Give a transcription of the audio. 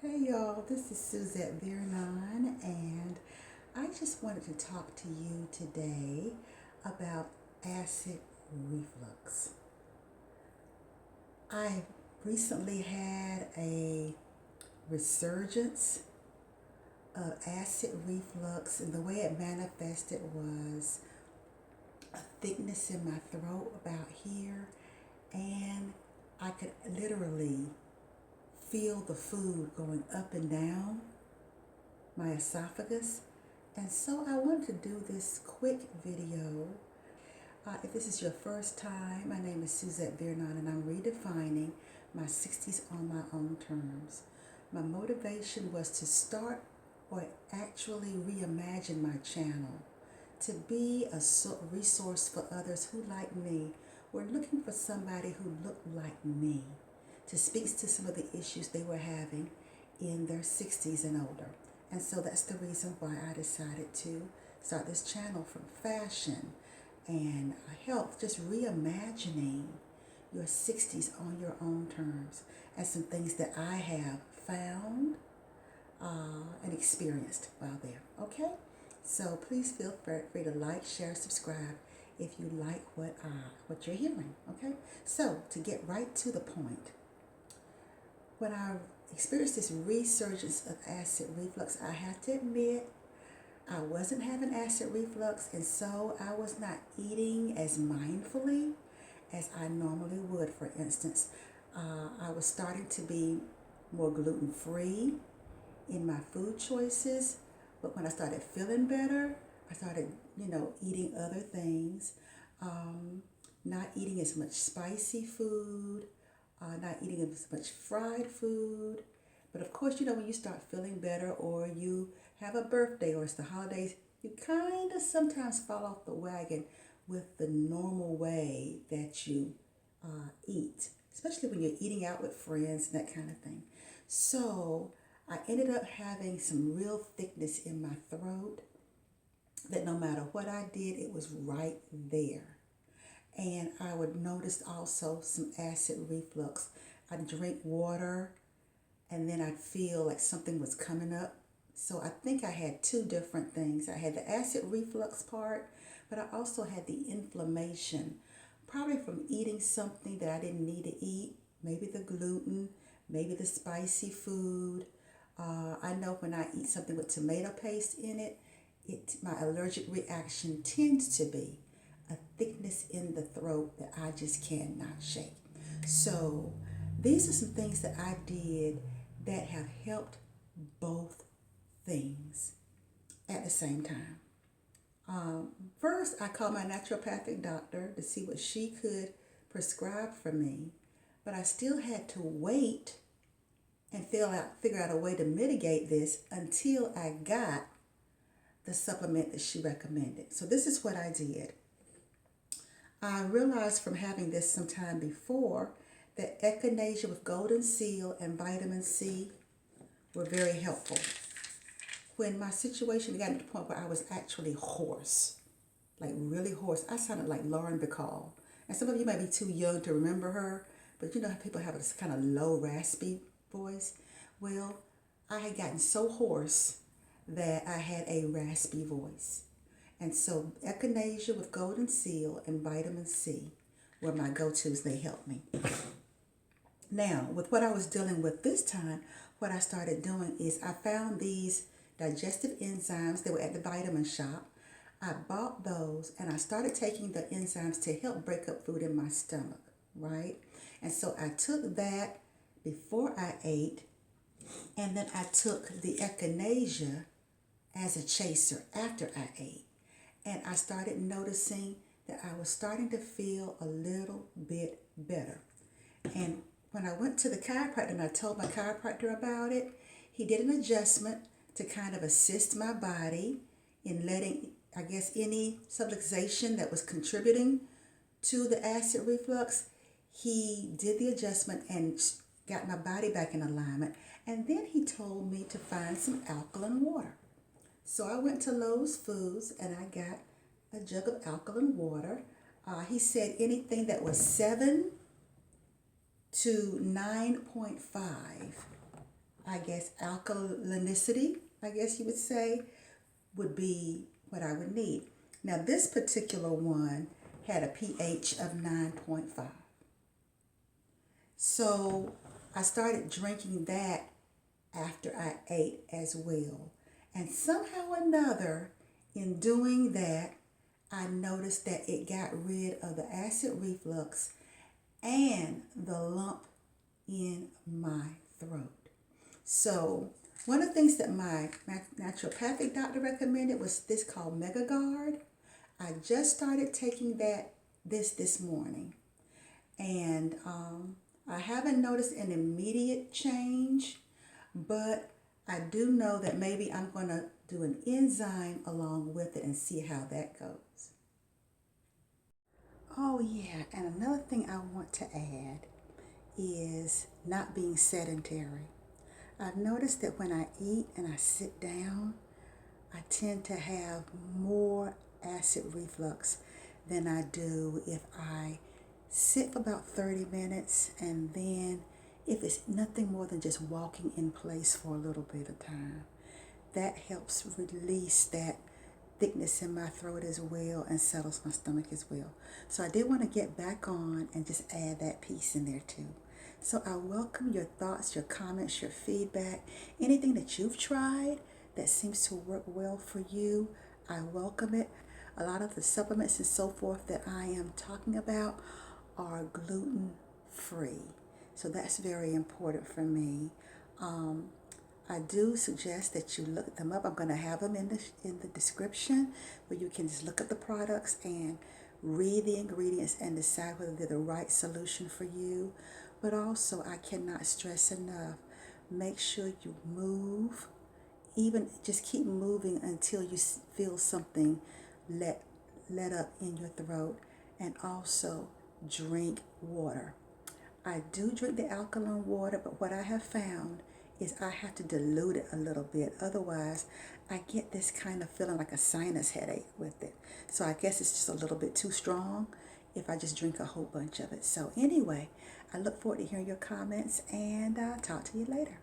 Hey y'all, this is Suzette and I just wanted to talk to you today about acid reflux. I recently had a resurgence of acid reflux, and the way it manifested was a thickness in my throat about here, and I could literally feel the food going up and down my esophagus. And so I wanted to do this quick video. If this is your first time, my name is Suzette and I'm redefining my 60s on my own terms. My motivation was to start or actually reimagine my channel, to be a resource for others who, like me, were looking for somebody who looked like me, to speak to some of the issues they were having in their 60s and older. And so that's the reason why I decided to start this channel, from fashion and health, just reimagining your 60s on your own terms, and some things that I have found and experienced while there. Okay? So please feel free to like, share, subscribe if you like what you're hearing. Okay? So to get right to the point, when I experienced this resurgence of acid reflux, I have to admit I wasn't having acid reflux, and so I was not eating as mindfully as I normally would. For instance, I was starting to be more gluten-free in my food choices, but when I started feeling better, I started, eating other things, not eating as much spicy food, not eating as much fried food. But of course, when you start feeling better, or you have a birthday, or it's the holidays, you kind of sometimes fall off the wagon with the normal way that you eat, especially when you're eating out with friends and that kind of thing. So I ended up having some real thickness in my throat that no matter what I did, it was right there. And I would notice also some acid reflux. I'd drink water and then I'd feel like something was coming up. So I think I had two different things. I had the acid reflux part, but I also had the inflammation, probably from eating something that I didn't need to eat, maybe the gluten, maybe the spicy food. I know when I eat something with tomato paste in it, my allergic reaction tends to be a thickness in the throat that I just cannot shake. So these are some things that I did that have helped both things at the same time. First, I called my naturopathic doctor to see what she could prescribe for me, but I still had to wait and figure out a way to mitigate this until I got the supplement that she recommended. So this is what I did. I realized from having this some time before that Echinacea with Goldenseal and vitamin C were very helpful. When my situation got to the point where I was actually hoarse, like really hoarse, I sounded like Lauren Bacall. And some of you might be too young to remember her, but you know how people have this kind of low, raspy voice? Well, I had gotten so hoarse that I had a raspy voice. And so Echinacea with Goldenseal and vitamin C were my go-tos. They helped me. Now, with what I was dealing with this time, what I started doing is I found these digestive enzymes. They were at the vitamin shop. I bought those and I started taking the enzymes to help break up food in my stomach, right? And so I took that before I ate, and then I took the Echinacea as a chaser after I ate. And I started noticing that I was starting to feel a little bit better. And when I went to the chiropractor and I told my chiropractor about it, he did an adjustment to kind of assist my body in letting, I guess, any subluxation that was contributing to the acid reflux. He did the adjustment and got my body back in alignment. And then he told me to find some alkaline water. So I went to Lowe's Foods and I got a jug of alkaline water. He said anything that was 7 to 9.5 I I guess, alkalinicity, I guess you would say, would be what I would need. Now, this particular one had a pH of 9.5. So I started drinking that after I ate as well. And somehow or another, in doing that, I noticed that it got rid of the acid reflux and the lump in my throat. So one of the things that my naturopathic doctor recommended was this called MegaGuard. I just started taking this morning, and I haven't noticed an immediate change, but I do know that maybe I'm going to do an enzyme along with it and see how that goes. Oh yeah, and another thing I want to add is not being sedentary. I've noticed that when I eat and I sit down, I tend to have more acid reflux than I do if I sit for about 30 minutes, and then if it's nothing more than just walking in place for a little bit of time. That helps release that thickness in my throat as well and settles my stomach as well. So I did want to get back on and just add that piece in there too. So I welcome your thoughts, your comments, your feedback, anything that you've tried that seems to work well for you. I welcome it. A lot of the supplements and so forth that I am talking about are gluten free. So that's very important for me. I do suggest that you look them up. I'm going to have them in the description where you can just look at the products and read the ingredients and decide whether they're the right solution for you. But also, I cannot stress enough, make sure you move. Even just keep moving until you feel something let up in your throat. And also drink water. I do drink the alkaline water, but what I have found is I have to dilute it a little bit. Otherwise, I get this kind of feeling like a sinus headache with it. So I guess it's just a little bit too strong if I just drink a whole bunch of it. So anyway, I look forward to hearing your comments, and I'll talk to you later.